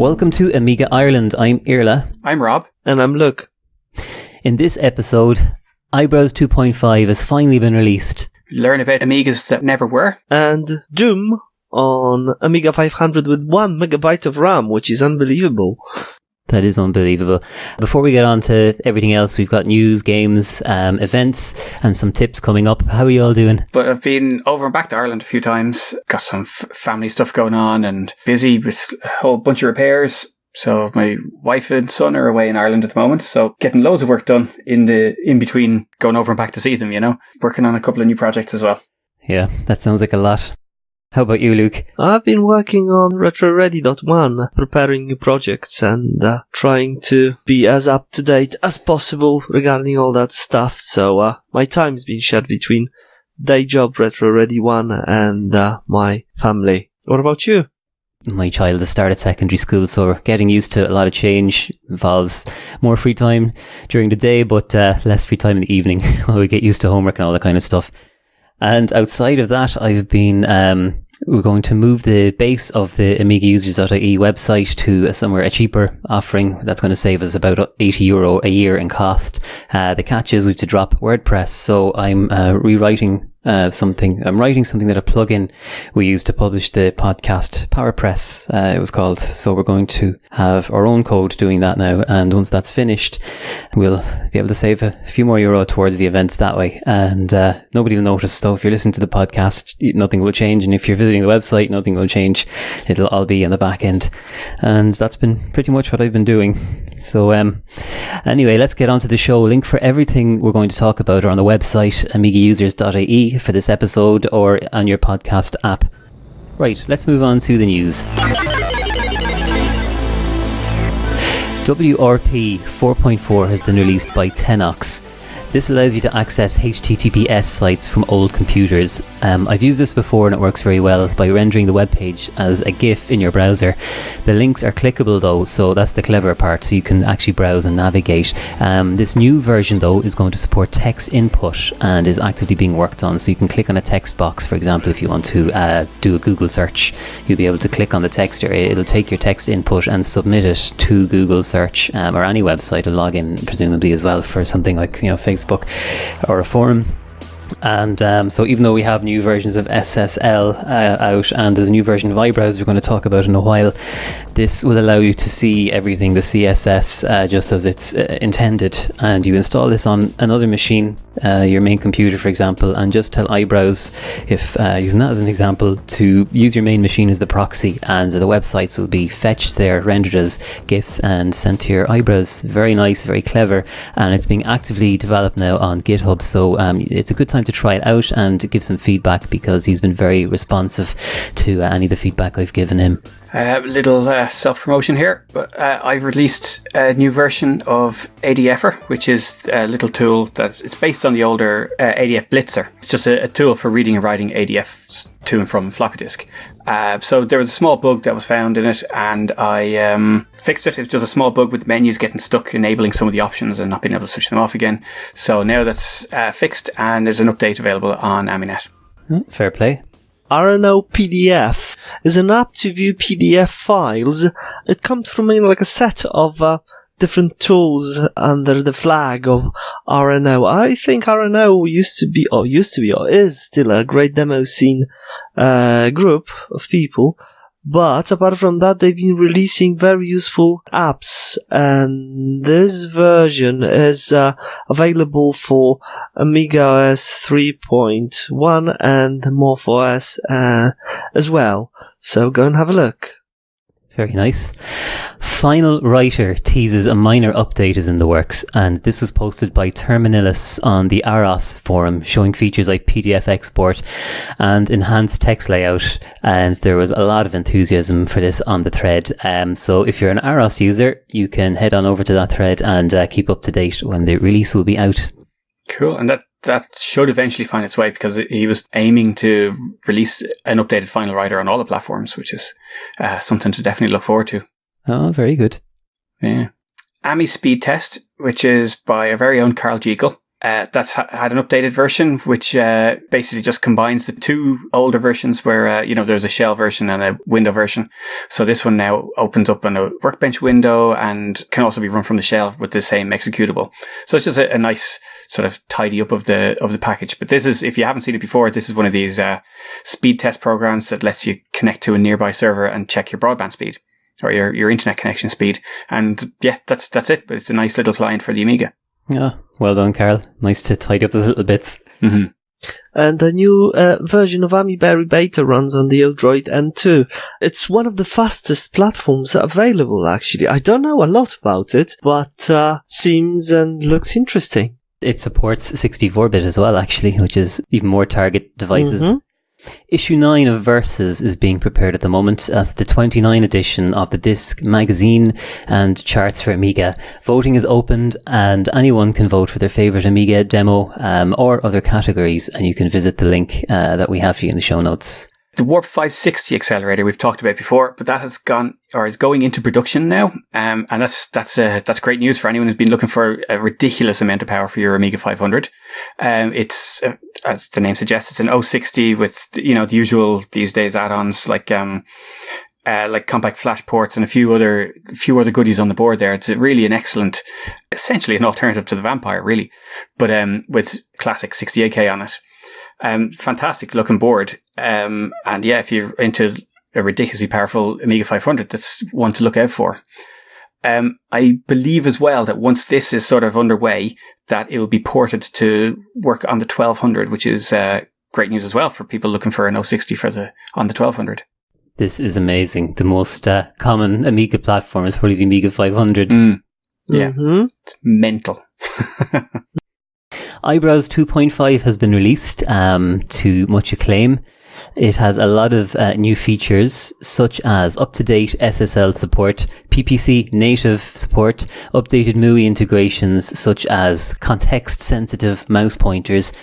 Welcome to Amiga Ireland. I'm Irla. I'm Rob. And I'm Luke. In this episode, IBrowse 2.5 has finally been released. Learn about Amigas that never were. And Doom on Amiga 500 with 1 megabyte of RAM, which is unbelievable. That is unbelievable. Before we get on to everything else, we've got news, games, events, and some tips coming up. How are you all doing? But I've been over and back to Ireland a few times. Got some family stuff going on and busy with a whole bunch of repairs. So my wife and son are away in Ireland at the moment. So getting loads of work done in between going over and back to see them, you know. Working on a couple of new projects as well. Yeah, that sounds like a lot. How about you, Luke? I've been working on RetroReady.1, preparing new projects and trying to be as up-to-date as possible regarding all that stuff. So my time's been shared between day job RetroReady1 and my family. What about you? My child has started secondary school, so we're getting used to a lot of change. Involves more free time during the day, but less free time in the evening while we get used to homework and all that kind of stuff. And outside of that, I've been, we're going to move the base of the AmigaUsers.ie website to a cheaper offering. That's going to save us about €80 a year in cost. The catch is we have to drop WordPress. So I'm rewriting something. I'm writing something that a plugin we use to publish the podcast PowerPress, it was called. So we're going to have our own code doing that now. And once that's finished, we'll be able to save a few more euro towards the events that way. And nobody will notice. So if you're listening to the podcast, nothing will change. And if you're visiting the website, nothing will change. It'll all be in the back end. And that's been pretty much what I've been doing. So anyway, let's get on to the show. Link for everything we're going to talk about are on the website, AmigaUsers.ie, for this episode or on your podcast app. Right, let's move on to the news. WRP 4.4 has been released by Tenox. This allows you to access HTTPS sites from old computers. I've used this before and it works very well by rendering the web page as a GIF in your browser. The links are clickable though, so that's the clever part, so you can actually browse and navigate. This new version though is going to support text input and is actively being worked on, so you can click on a text box. For example, if you want to do a Google search, you'll be able to click on the text area. It'll take your text input and submit it to Google search or any website, a login presumably as well for something like Facebook or a forum. And so even though we have new versions of SSL out and there's a new version of iBrowse we're going to talk about in a while, this will allow you to see everything, the CSS, just as it's intended. And you install this on another machine, your main computer for example, and just tell iBrowse, if using that as an example, to use your main machine as the proxy, and the websites will be fetched there, rendered as GIFs and sent to your iBrowse. Very nice, very clever, and it's being actively developed now on GitHub, so it's a good time to try it out and give some feedback because he's been very responsive to any of the feedback I've given him. Little self-promotion here, but I've released a new version of ADFer, which is a little tool it's based on the older ADF Blitzer. It's just a tool for reading and writing ADF to and from floppy disk. So there was a small bug that was found in it, and I fixed it. It was just a small bug with menus getting stuck, enabling some of the options and not being able to switch them off again. So now that's fixed, and there's an update available on Aminet. Fair play. RNO PDF is an app to view PDF files. It comes from like a set of different tools under the flag of RNO. I think RNO is still a great demo scene group of people. But apart from that, they've been releasing very useful apps, and this version is available for Amiga OS 3.1 and Morph OS as well. So go and have a look. Very nice. Final Writer teases a minor update is in the works, and this was posted by Terminalis on the AROS forum, showing features like PDF export and enhanced text layout, and there was a lot of enthusiasm for this on the thread. So if you're an AROS user, you can head on over to that thread and keep up to date when the release will be out. Cool, and that should eventually find its way, because he was aiming to release an updated Final Writer on all the platforms, which is something to definitely look forward to. Oh, very good. Yeah. AMI Speed Test, which is by our very own Carl Jekyll, That's had an updated version, which basically just combines the two older versions where, there's a shell version and a window version. So this one now opens up on a workbench window and can also be run from the shell with the same executable. So it's just a nice sort of tidy up of the package. But this is, if you haven't seen it before, this is one of these speed test programs that lets you connect to a nearby server and check your broadband speed or your internet connection speed. And yeah, that's it. But it's a nice little client for the Amiga. Yeah, well done, Carl. Nice to tidy up those little bits. Mm-hmm. And the new version of AmiBerry Beta runs on the Odroid N2. It's one of the fastest platforms available, actually. I don't know a lot about it, but seems and looks interesting. It supports 64-bit as well, actually, which is even more target devices. Mm-hmm. Issue 9 of Versus is being prepared at the moment. That's the 29 edition of the disc, magazine and charts for Amiga. Voting is opened and anyone can vote for their favourite Amiga demo or other categories, and you can visit the link that we have for you in the show notes. The Warp 560 accelerator we've talked about before, but that has gone or is going into production now, and that's great news for anyone who's been looking for a ridiculous amount of power for your Amiga 500. It's as the name suggests, it's an 060 with the usual these days add-ons like compact flash ports and a few other goodies on the board there. It's really an excellent, essentially an alternative to the Vampire, really, but with classic 68K on it. Fantastic looking board. And yeah, if you're into a ridiculously powerful Amiga 500, that's one to look out for. I believe as well that once this is sort of underway, that it will be ported to work on the 1200, which is great news as well for people looking for an 060 on the 1200. This is amazing. The most common Amiga platform is probably the Amiga 500. Yeah, It's mental. IBrowse 2.5 has been released to much acclaim. It has a lot of new features such as up-to-date SSL support, PPC native support, updated MUI integrations such as context-sensitive mouse pointers.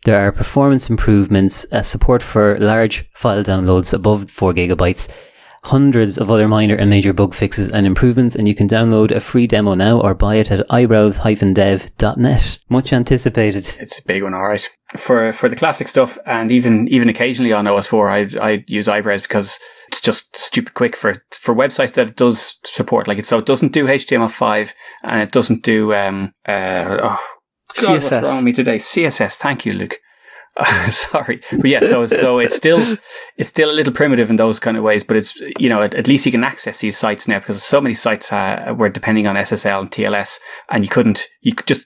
There are performance improvements, support for large file downloads above 4 gigabytes, hundreds of other minor and major bug fixes and improvements, and you can download a free demo now or buy it at ibrowse-dev.net. Much anticipated. It's a big one, alright. For the classic stuff, and even occasionally on OS4, I use iBrowse because it's just stupid quick for websites that it does support. Like it doesn't do HTML5 and it doesn't do CSS. What's wrong with me today? CSS. Thank you, Luke. Sorry, but yeah, so it's still a little primitive in those kind of ways, but it's at least you can access these sites now because so many sites were depending on SSL and TLS, and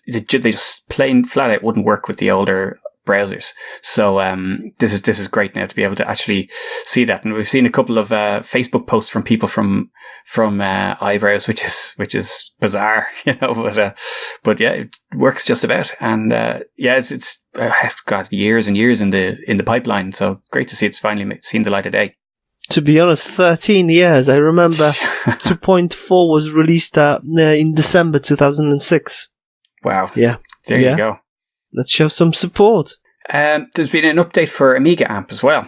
they just plain flat out wouldn't work with the older browsers. So this is great now to be able to actually see that, and we've seen a couple of Facebook posts from people from iBrowse, which is bizarre, but yeah, it works just about, and it's I've got years and years in the pipeline, so great to see it's finally seen the light of day. To be honest, 13 years. I remember 2.4 was released in December 2006. Wow. Yeah. There you go. Let's show some support. There's been an update for Amiga AMP as well.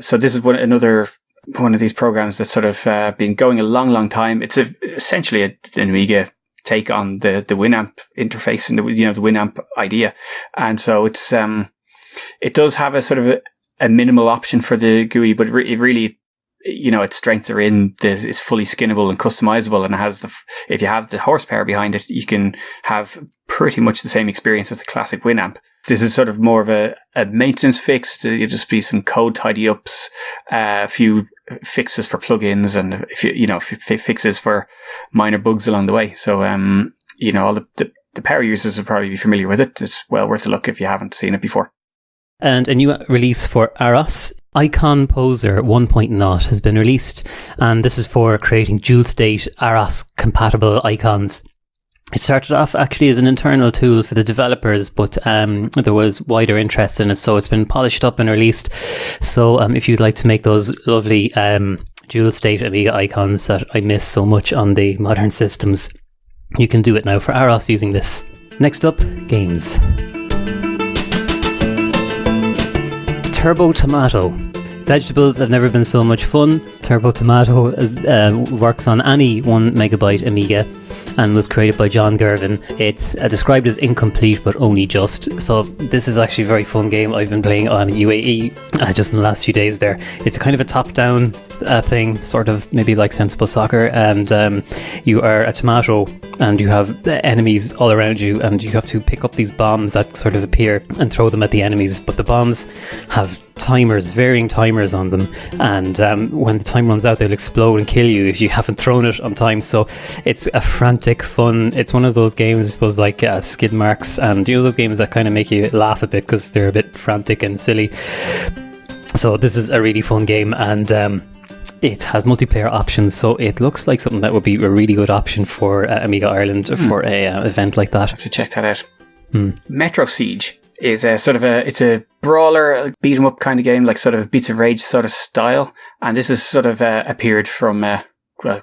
So this is another one of these programs that's sort of been going a long time. It's essentially an Amiga take on the Winamp interface and the Winamp idea. And so it's it does have a sort of a minimal option for the GUI, but it really its strengths are in it's fully skinnable and customizable, and it has if you have the horsepower behind it, you can have pretty much the same experience as the classic Winamp. This is sort of more of a maintenance fix. There'll just be some code tidy ups, a few fixes for plugins, and fixes for minor bugs along the way. So all the power users will probably be familiar with it. It's well worth a look if you haven't seen it before. And a new release for AROS, Icon Poser 1.0 has been released, and this is for creating dual-state AROS compatible icons. It started off actually as an internal tool for the developers, but there was wider interest in it, so it's been polished up and released. So if you'd like to make those lovely dual-state Amiga icons that I miss so much on the modern systems, you can do it now for AROS using this. Next up, games. Turbo Tomato. Vegetables have never been so much fun. Turbo Tomato works on any 1 megabyte Amiga. and was created by John Gervin. It's described as incomplete but only just. So this is actually a very fun game I've been playing on UAE just in the last few days there. It's kind of a top-down thing, sort of maybe like Sensible Soccer, and you are a tomato and you have enemies all around you, and you have to pick up these bombs that sort of appear and throw them at the enemies. But the bombs have timers, varying timers on them, and when the time runs out they'll explode and kill you if you haven't thrown it on time. So it's a frantic fun. It's one of those games, I suppose, like Skid Marks, and you know, those games that kind of make you laugh a bit because they're a bit frantic and silly. So this is a really fun game, and it has multiplayer options, so it looks like something that would be a really good option for Amiga Ireland for a event like that. So check that out. Metro Siege is a sort of it's a brawler, beat 'em up kind of game, like sort of Beats of Rage sort of style, and this is sort of appeared from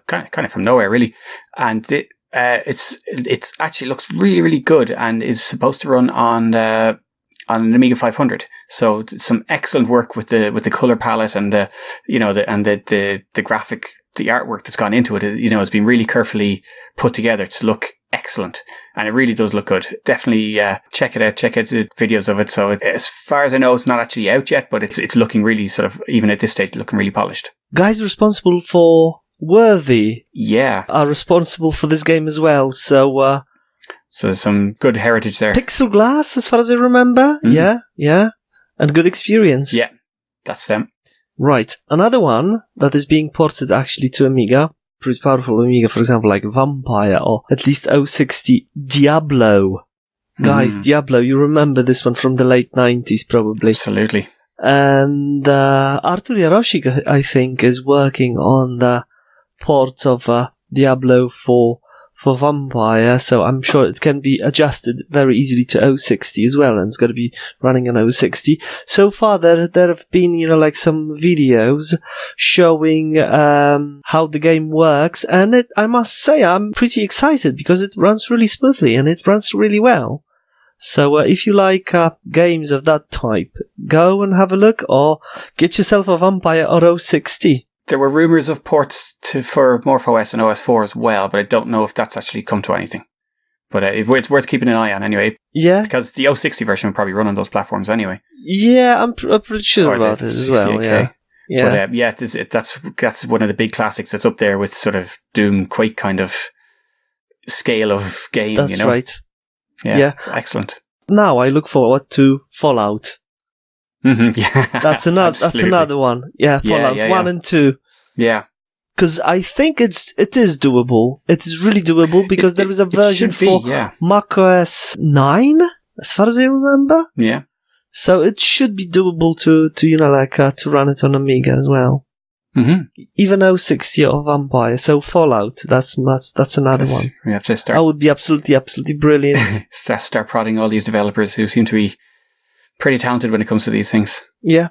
kind of from nowhere really, and it's actually looks really, really good and is supposed to run on an Amiga 500. So some excellent work with the color palette and the graphic, the artwork that's gone into it. You know, it's been really carefully put together to look excellent, and it really does look good. Definitely check it out. Check out the videos of it. So as far as I know, it's not actually out yet, but it's looking really sort of, even at this stage, looking really polished. Guys responsible for Worthy, are responsible for this game as well. So some good heritage there. Pixel Glass, as far as I remember. Yeah. And good experience. Yeah, that's them. Right. Another one that is being ported actually to Amiga, pretty powerful Amiga, for example, like Vampire, or at least 060 Diablo. Guys, Diablo, you remember this one from the late 90s, probably. Absolutely. And Artur Jaroszik, I think, is working on the port of Diablo for Vampire, so I'm sure it can be adjusted very easily to 060 as well, and it's going to be running on 060. So far, there have been, like some videos showing how the game works, and I must say I'm pretty excited because it runs really smoothly and it runs really well. So if you like games of that type, go and have a look, or get yourself a Vampire or 060. There were rumours of ports for MorphOS and OS4 as well, but I don't know if that's actually come to anything. But it's worth keeping an eye on anyway. Yeah. Because the 060 version will probably run on those platforms anyway. Yeah, I'm pretty sure about it as well. Yeah. But that's one of the big classics that's up there with sort of Doom, Quake kind of scale of game. That's right. Yeah, it's excellent. Now I look forward to Fallout. Yeah, that's another one. Yeah, Fallout 1 and 2. Yeah, because I think it is doable. It is really doable because there is a version for macOS 9, as far as I remember. Yeah, so it should be doable to run it on Amiga as well. Even 060 or Vampire. So Fallout, that's another one. We have to start. That would be absolutely brilliant. start prodding all these developers who seem to be pretty talented when it comes to these things. Yeah.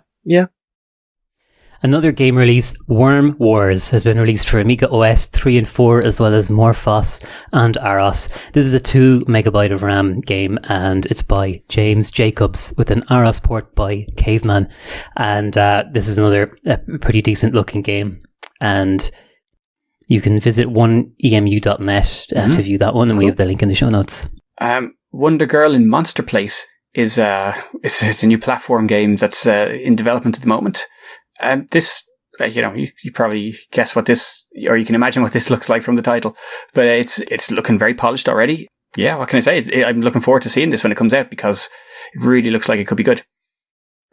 Another game release, Worm Wars, has been released for Amiga OS 3 and 4, as well as Morphos and Aros. This is a 2 megabyte of RAM game, and it's by James Jacobs, with an Aros port by Caveman. And this is another pretty decent looking game. And you can visit oneemu.net to view that one, and we have the link in the show notes. Wonder Girl in Monster Place is it's a new platform game that's in development at the moment. This, you probably guess what this, or you can imagine what this looks like from the title, but it's looking very polished already. Yeah, what can I say? I'm looking forward to seeing this when it comes out because it really looks like it could be good.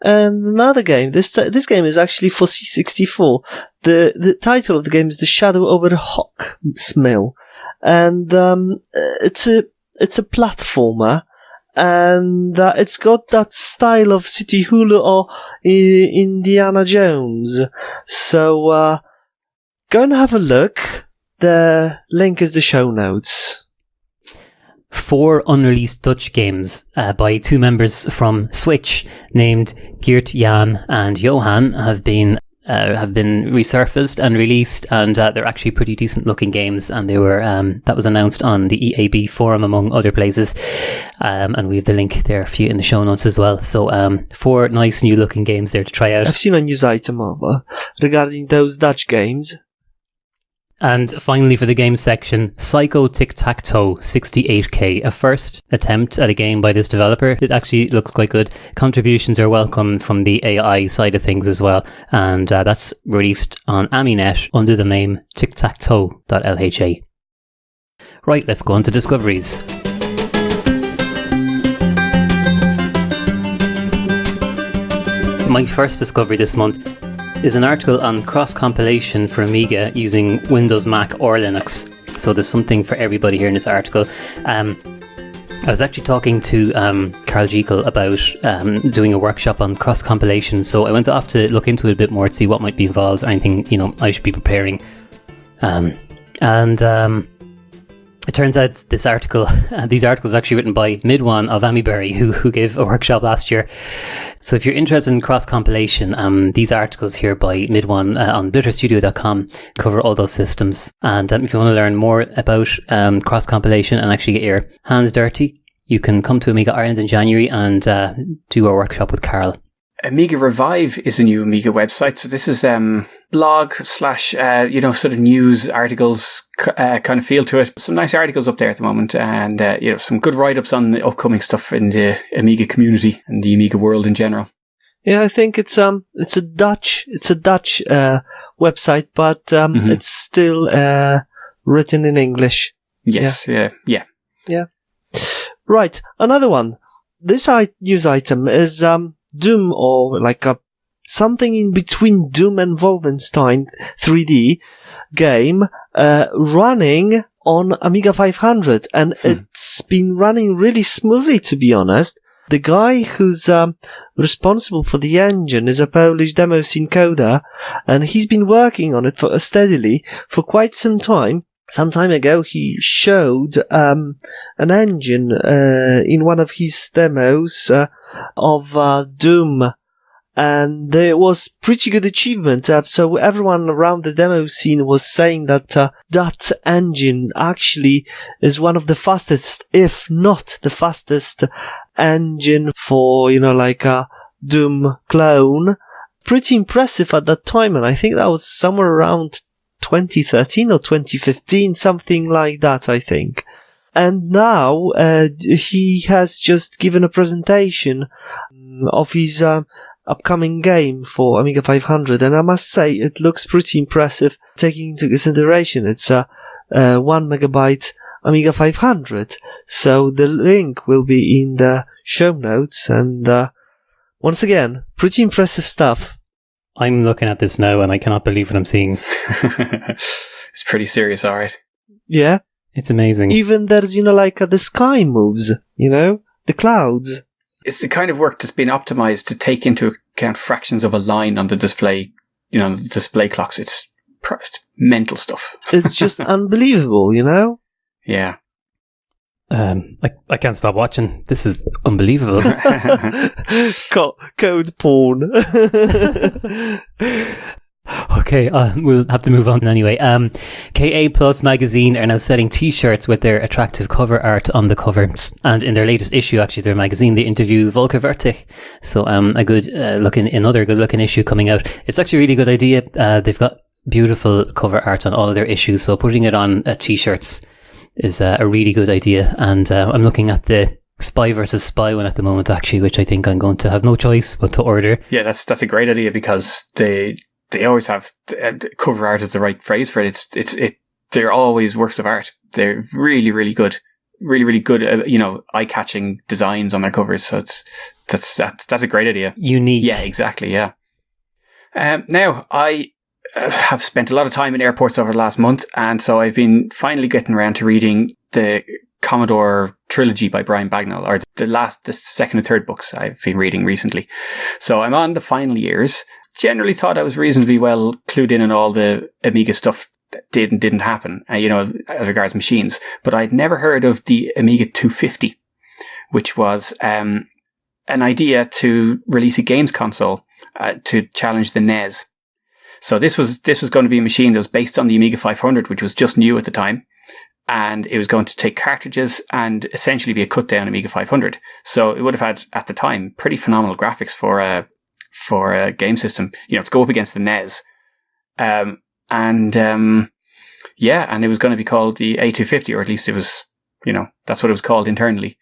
And another game. This game is actually for C64. The title of the game is The Shadow over the Hawk Mill, and it's a platformer. And it's got that style of City Hulu or Indiana Jones. So go and have a look. The link is the show notes. 4 unreleased Dutch games by 2 members from Switch named Geert Jan and Johan have been resurfaced and released, and they're actually pretty decent looking games, and they were that was announced on the EAB forum among other places, and we have the link there for you in the show notes as well. So 4 nice new looking games there to try out. I've seen a news item regarding those Dutch games. And finally, for the game section, Psycho Tic-Tac-Toe 68K, a first attempt at a game by this developer. It actually looks quite good. Contributions are welcome from the AI side of things as well, and that's released on AmiNet under the name tictactoe.lha. Right, let's go on to discoveries. My first discovery this month is an article on cross-compilation for Amiga using Windows, Mac or Linux. So there's something for everybody here in this article. I was actually talking to Carl Jekyll about doing a workshop on cross-compilation, so I went off to look into it a bit more to see what might be involved or anything, I should be preparing. It turns out this article, these articles are actually written by Midwan of Amiberry, who gave a workshop last year. So if you're interested in cross-compilation, these articles here by Midwan on blitterstudio.com cover all those systems. And if you want to learn more about cross-compilation and actually get your hands dirty, you can come to Amiga Ireland in January and do a workshop with Carl. Amiga Revive is a new Amiga website. So this is blog / sort of news articles kind of feel to it. Some nice articles up there at the moment, and some good write-ups on the upcoming stuff in the Amiga community and the Amiga world in general. Yeah, I think it's a Dutch website, but it's still written in English. Yes, yeah. Right, another one. This news item is Doom, or like something in between Doom and Wolfenstein 3D game, running on Amiga 500, and it's been running really smoothly, to be honest. The guy who's responsible for the engine is a Polish demo scene coder, and he's been working on it steadily for quite some time. Some time ago, he showed an engine in one of his demos of Doom, and it was pretty good achievement. So everyone around the demo scene was saying that that engine actually is one of the fastest, if not the fastest, engine for a Doom clone. Pretty impressive at that time, and I think that was somewhere around 2013 or 2015, something like that, I think. And now he has just given a presentation of his upcoming game for Amiga 500, and I must say it looks pretty impressive, taking into consideration it's a 1 megabyte Amiga 500. So the link will be in the show notes, and once again, pretty impressive stuff. I'm looking at this now and I cannot believe what I'm seeing. It's pretty serious, alright. Yeah. It's amazing. Even there's, the sky moves, the clouds. It's the kind of work that's been optimized to take into account fractions of a line on the display, display clocks. It's mental stuff. It's just unbelievable, Yeah. I can't stop watching. This is unbelievable. Code porn. Okay, we'll have to move on anyway. KA Plus magazine are now selling t-shirts with their attractive cover art on the cover. And in their latest issue, actually, their magazine, they interview Volker Wertig. So another good looking issue coming out. It's actually a really good idea. They've got beautiful cover art on all of their issues. So putting it on t-shirts is a really good idea. And I'm looking at the Spy versus Spy one at the moment, actually, which I think I'm going to have no choice but to order. Yeah, that's a great idea, because they always have cover art is the right phrase for it. They're always works of art. They're really, really good, really, really good. Eye-catching designs on their covers. So that's a great idea. Unique. Yeah, exactly. Yeah. Now I have spent a lot of time in airports over the last month, and so I've been finally getting around to reading the Commodore trilogy by Brian Bagnall, or the second and third books I've been reading recently. So I'm on the final years. Generally thought I was reasonably well clued in on all the Amiga stuff that did and didn't happen, as regards machines. But I'd never heard of the Amiga 250, which was an idea to release a games console to challenge the NES. So this was going to be a machine that was based on the Amiga 500, which was just new at the time. And it was going to take cartridges and essentially be a cut down Amiga 500. So it would have had, at the time, pretty phenomenal graphics for a game system, to go up against the NES. Yeah, and it was going to be called the A250, or at least it was, that's what it was called internally.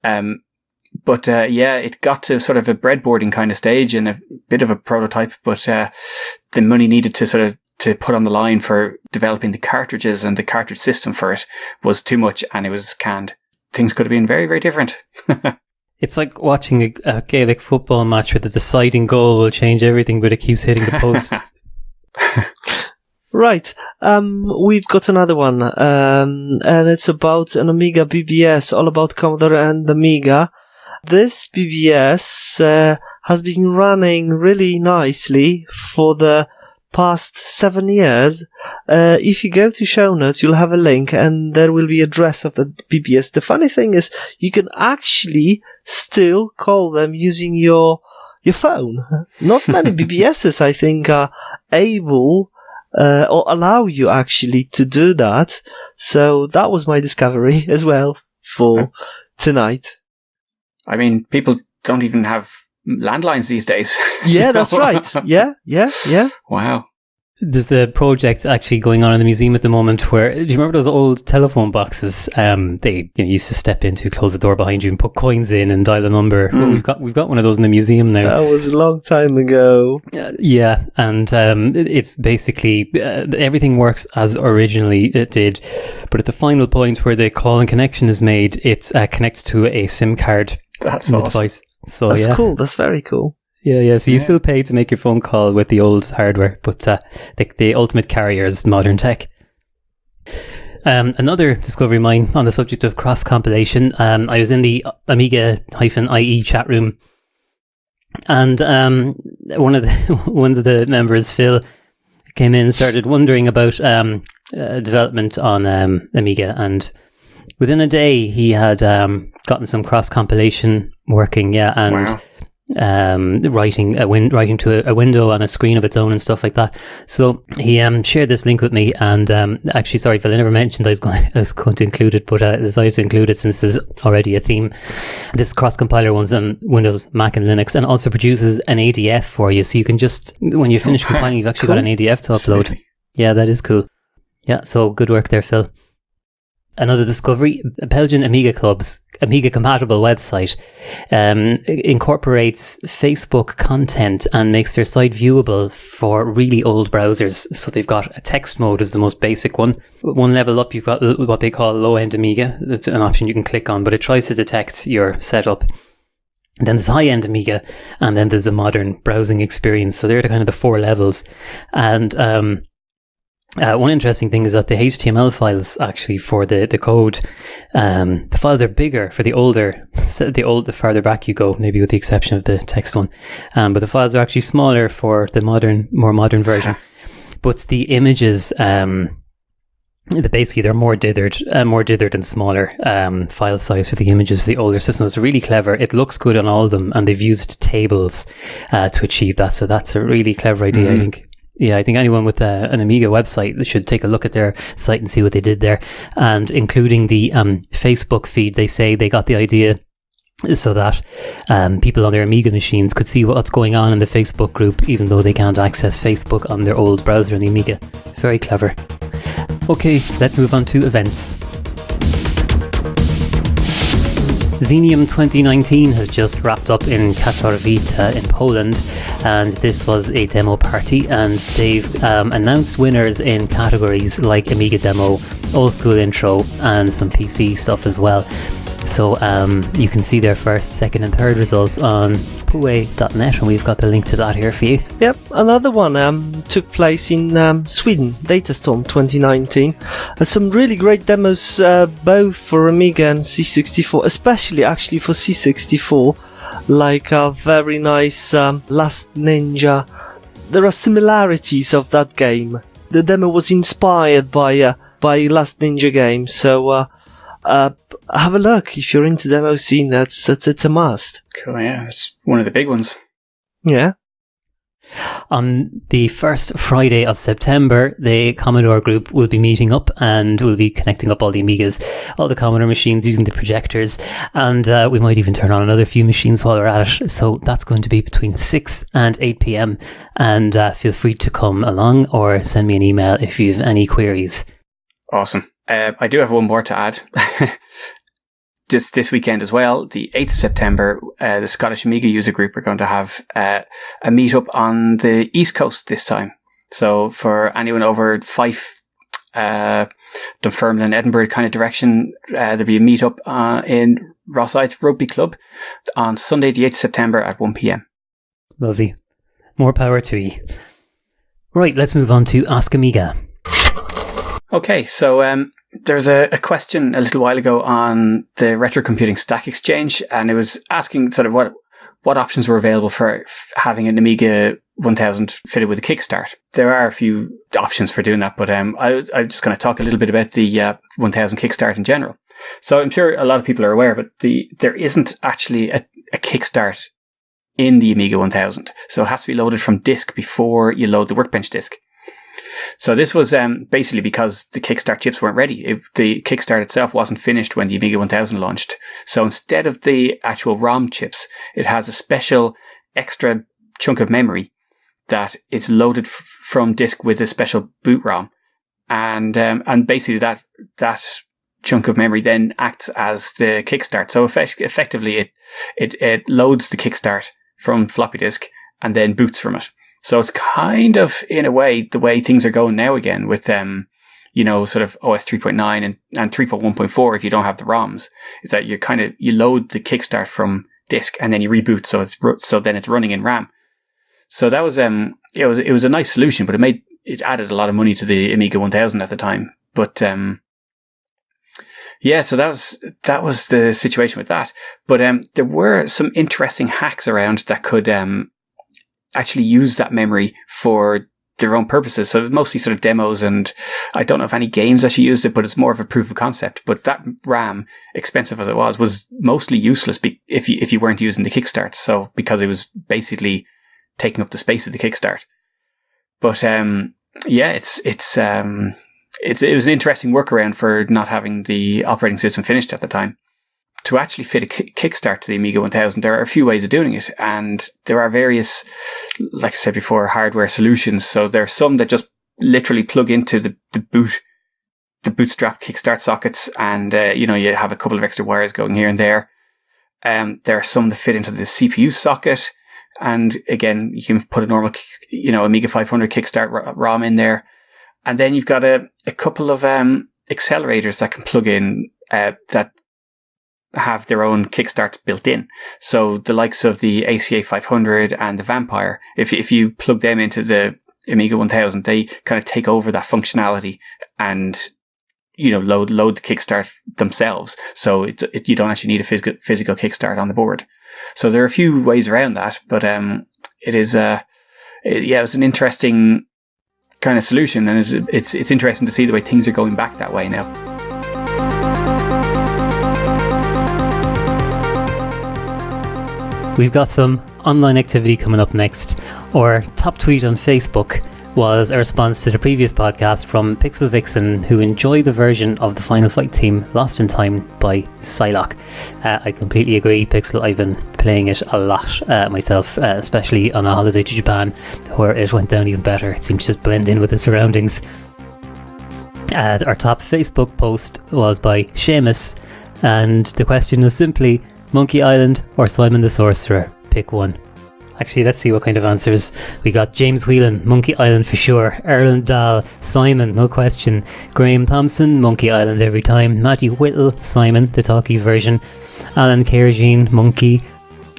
But it got to sort of a breadboarding kind of stage and a bit of a prototype, but the money needed to put on the line for developing the cartridges and the cartridge system for it was too much, and it was canned. Things could have been very, very different. It's like watching a Gaelic football match where the deciding goal will change everything, but it keeps hitting the post. Right. We've got another one, and it's about an Amiga BBS, all about Commodore and Amiga. This BBS has been running really nicely for the past 7 years. If you go to show notes, you'll have a link and there will be address of the BBS. The funny thing is you can actually still call them using your phone. Not many BBSs, I think, are able or allow you actually to do that. So that was my discovery as well for tonight. I mean, people don't even have landlines these days. Yeah, that's right. Yeah. Wow. There's a project actually going on in the museum at the moment where, do you remember those old telephone boxes? They used to step into, close the door behind you and put coins in and dial a number. Well, we've got one of those in the museum now. That was a long time ago. Yeah, and it's basically everything works as originally it did, but at the final point where the call and connection is made, it connects to a SIM card. That's awesome. Device. So that's cool. That's very cool. Yeah. So you still pay to make your phone call with the old hardware, but the ultimate carrier is modern tech. Another discovery of mine on the subject of cross compilation. I was in the Amiga-IE chat room, and one of the members, Phil, came in and started wondering about development on Amiga, and within a day he had gotten some cross compilation working. And. Wow. Writing to a window on a screen of its own and stuff like that. So he shared this link with me, and actually, sorry Phil, I never mentioned I was going to include it, but I decided to include it since there's already a theme. This cross compiler one's on Windows, Mac and Linux, and also produces an ADF for you, so you can just, when you finish compiling, you've actually got an ADF to upload. Absolutely. Yeah, that is cool. Yeah, so good work there, Phil. Another discovery, Belgian Amiga Club's Amiga compatible website incorporates Facebook content and makes their site viewable for really old browsers. So they've got a text mode is the most basic one. One level up, you've got what they call low-end Amiga. That's an option you can click on, but it tries to detect your setup. And then there's high-end Amiga, and then there's a modern browsing experience. So they're the kind of the four levels. And one interesting thing is that the HTML files actually for the code, the files are bigger for the farther back you go, maybe with the exception of the text one. But the files are actually smaller for the more modern version. But the images, basically they're more dithered and smaller file size for the images for the older system. It's really clever. It looks good on all of them, and they've used tables to achieve that. So that's a really clever idea, I think. Yeah, I think anyone with an Amiga website should take a look at their site and see what they did there. And including the Facebook feed, they say they got the idea so that people on their Amiga machines could see what's going on in the Facebook group, even though they can't access Facebook on their old browser on the Amiga. Very clever. Okay, let's move on to events. Xenium 2019 has just wrapped up in Katowice in Poland, and this was a demo party, and they've announced winners in categories like Amiga Demo, Old School Intro, and some PC stuff as well. So you can see their first, second and third results on puwe.net, and we've got the link to that here for you. Yep, another one took place in Sweden, Datastorm 2019. And some really great demos both for Amiga and C64, especially actually for C64, like a very nice Last Ninja. There are similarities of that game. The demo was inspired by Last Ninja game, so have a look if you're into demo scene. It's a must. Cool, yeah, it's one of the big ones. Yeah. On the first Friday of September, the Commodore group will be meeting up and we'll be connecting up all the Amigas, all the Commodore machines using the projectors, and we might even turn on another few machines while we're at it. So that's going to be between 6 and 8 p.m. and feel free to come along or send me an email if you have any queries. Awesome. I do have one more to add. Just this weekend as well, the 8th of September, the Scottish Amiga user group are going to have a meetup on the East Coast this time. So for anyone over Fife, Dunfermline, Edinburgh kind of direction, there'll be a meetup in Rosyth Rugby Club on Sunday the 8th of September at 1 p.m. Lovely. More power to you. Right, let's move on to Ask Amiga. Okay, so there's a question a little while ago on the Retro Computing Stack Exchange, and it was asking sort of what options were available for having an Amiga 1000 fitted with a kickstart. There are a few options for doing that, but I'm just going to talk a little bit about the 1000 kickstart in general. So I'm sure a lot of people are aware, but there isn't actually a kickstart in the Amiga 1000. So it has to be loaded from disk before you load the Workbench disk. So this was basically because the Kickstart chips weren't ready. The Kickstart itself wasn't finished when the Amiga 1000 launched. So instead of the actual ROM chips, it has a special extra chunk of memory that is loaded from disk with a special boot ROM. And basically that chunk of memory then acts as the Kickstart. So effectively it loads the Kickstart from floppy disk and then boots from it. So it's kind of, in a way, the way things are going now again with, sort of OS 3.9 and 3.1.4 if you don't have the ROMs, is that you load the Kickstart from disk and then you reboot so then it's running in RAM. So that was, it was a nice solution, but it added a lot of money to the Amiga 1000 at the time. But, yeah, so that was the situation with that. But, there were some interesting hacks around that could, actually use that memory for their own purposes. So mostly sort of demos, and I don't know if any games actually used it, but it's more of a proof of concept. But that RAM, expensive as it was mostly useless if you weren't using the Kickstart. So because it was basically taking up the space of the Kickstart. But yeah, it was an interesting workaround for not having the operating system finished at the time. To actually fit a kickstart to the Amiga 1000, there are a few ways of doing it, and there are various, like I said before, hardware solutions. So there are some that just literally plug into the bootstrap kickstart sockets, and you have a couple of extra wires going here and there. There are some that fit into the CPU socket, and again, you can put a normal, Amiga 500 kickstart ROM in there, and then you've got a couple of accelerators that can plug in that have their own kickstarts built in. So the likes of the ACA 500 and the Vampire, if you plug them into the Amiga 1000, they kind of take over that functionality and, load the kickstart themselves. So you don't actually need a physical kickstart on the board. So there are a few ways around that, but it is it was an interesting kind of solution, and it's interesting to see the way things are going back that way now. We've got some online activity coming up next. Our top tweet on Facebook was a response to the previous podcast from Pixel Vixen, who enjoyed the version of the Final Fight theme Lost in Time by Psylocke. I completely agree, Pixel. I've been playing it a lot myself, especially on a holiday to Japan, where it went down even better. It seemed to just blend in with the surroundings. Our top Facebook post was by Seamus, and the question was simply, Monkey Island or Simon the Sorcerer? Pick one. Actually, let's see what kind of answers we got. James Whelan, Monkey Island for sure. Erland Dahl, Simon, no question. Graham Thompson, Monkey Island every time. Matthew Whittle, Simon, the talkie version. Alan Kerjean, Monkey.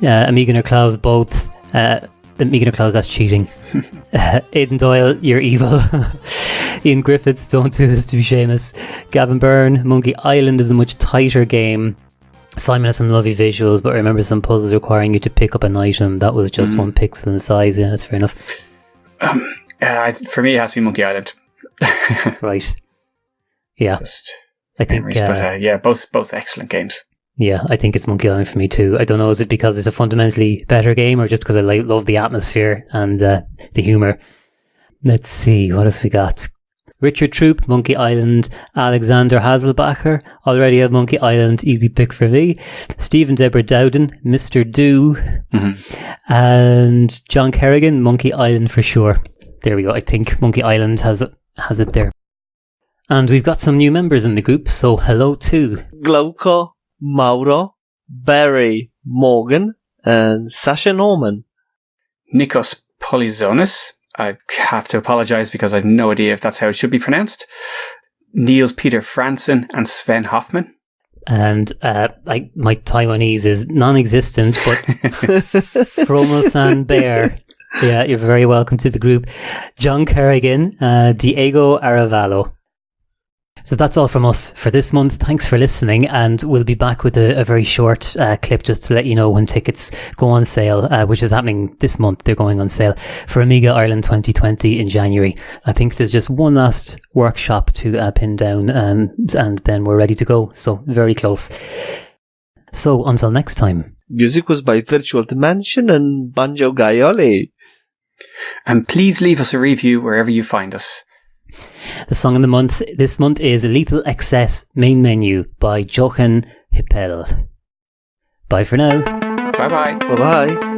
Amiga nor Klaus, both. Amiga nor Klaus, that's cheating. Aidan Doyle, you're evil. Ian Griffiths, don't do this to be Seamus. Gavin Byrne, Monkey Island is a much tighter game. Simon has some lovely visuals, but I remember some puzzles requiring you to pick up an item that was just 1 pixel in size. Yeah, that's fair enough. For me, it has to be Monkey Island. Right. Yeah. Just I think. memories, but both excellent games. Yeah, I think it's Monkey Island for me too. I don't know, is it because it's a fundamentally better game or just because I love the atmosphere and the humour? Let's see, what else we got? Richard Troop, Monkey Island. Alexander Haselbacher, already have Monkey Island, easy pick for me. Stephen Deborah Dowden, Mr. Do. And John Kerrigan, Monkey Island for sure. There we go, I think Monkey Island has it there. And we've got some new members in the group, so hello to Glauco, Mauro, Barry, Morgan, and Sasha Norman. Nikos Polyzonis. I have to apologise because I have no idea if that's how it should be pronounced. Niels Peter Fransen and Sven Hoffman. And my Taiwanese is non-existent, but Fromo-san Bear. Yeah, you're very welcome to the group. John Kerrigan, Diego Aravalo. So that's all from us for this month. Thanks for listening, and we'll be back with a very short clip just to let you know when tickets go on sale, which is happening this month. They're going on sale for Amiga Ireland 2020 in January. I think there's just one last workshop to pin down, and then we're ready to go. So very close. So until next time. Music was by Virtual Dimension and Banjo Gaiole. And please leave us a review wherever you find us. The song of the month this month is Lethal Excess Main Menu by Jochen Hippel. Bye for now. Bye-bye. Bye-bye.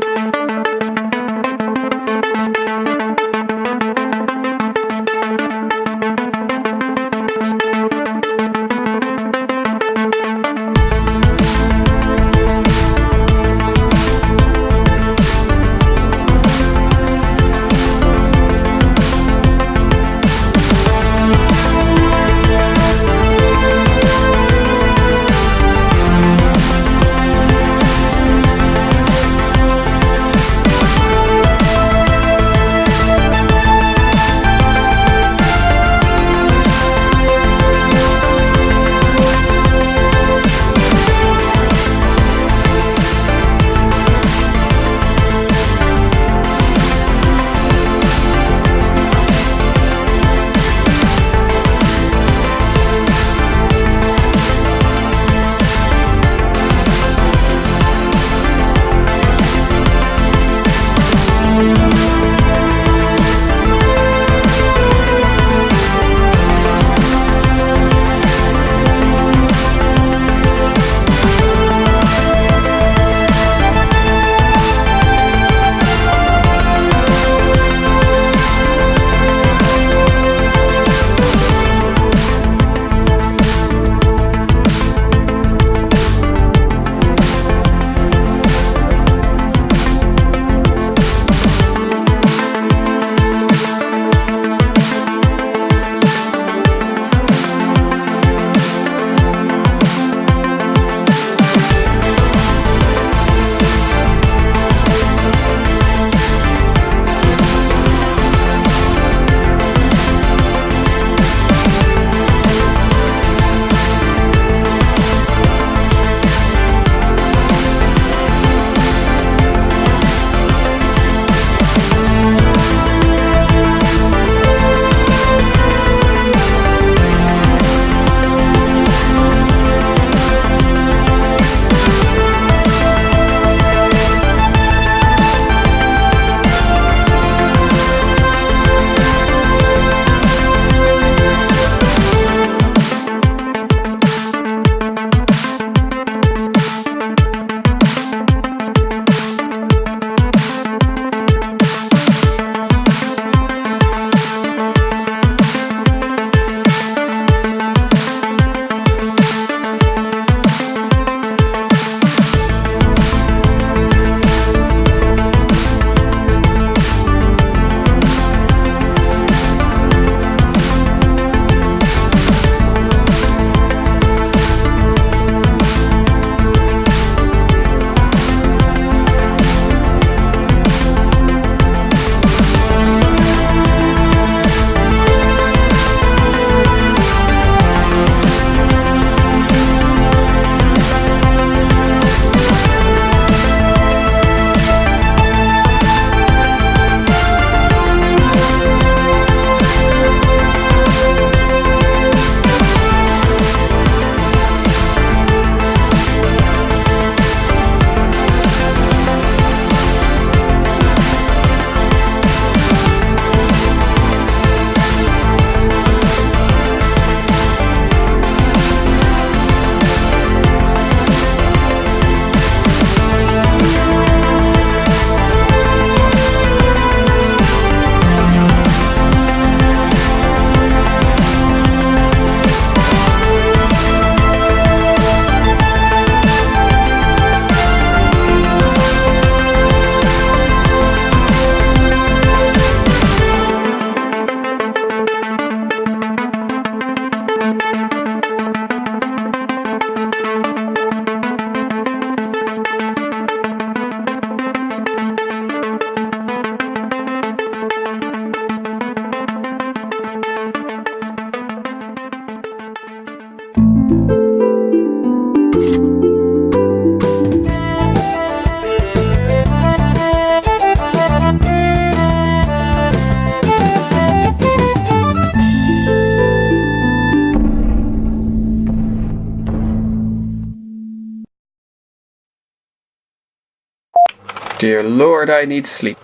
Dear Lord, I need sleep.